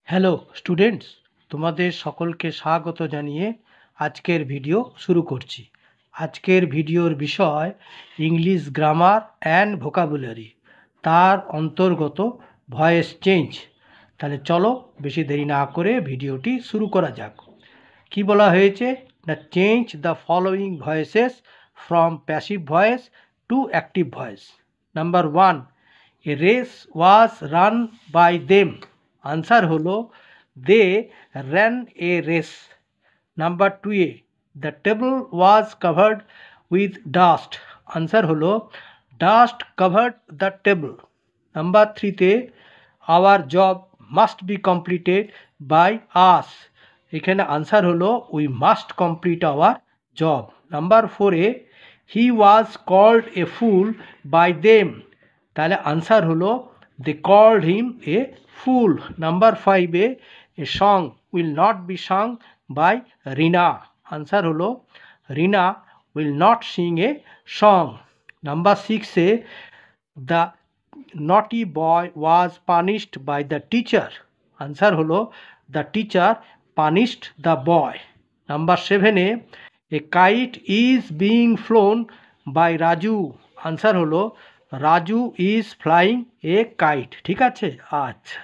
Hello students, তোমাদের সকলকে স্বাগত জানিয়ে আজকের ভিডিও শুরু করছি। আজকের ভিডিওর বিষয় ইংলিশ গ্রামার অ্যান্ড ভোকাবুলারি, তার অন্তর্গত ভয়েস চেঞ্জ। তাহলে চলো বেশি দেরি না করে ভিডিওটি শুরু করা যাক। কি বলা হয়েছে না, change the following voices from passive voice to active voice. Number 1, a race was run by them. Answer হলো they ran a race. Number 2 এ the table was covered with dust. Answer হলো dust covered the table. Number 3 তে our job must be completed by us. এখানে answer হলো we must complete our job. Number 4 এ he was called a fool by them. তাহলে answer হলো they called him a fool. Number 5 a song will not be sung by Rina. Answer হলো Rina will not sing a song. Number 6 এ the naughty boy was punished by the teacher. Answer হলো the teacher punished the boy. Number 7 a kite is being flown by Raju. Answer হলো Raju is flying a kite. ঠিক আছে, আচ্ছা।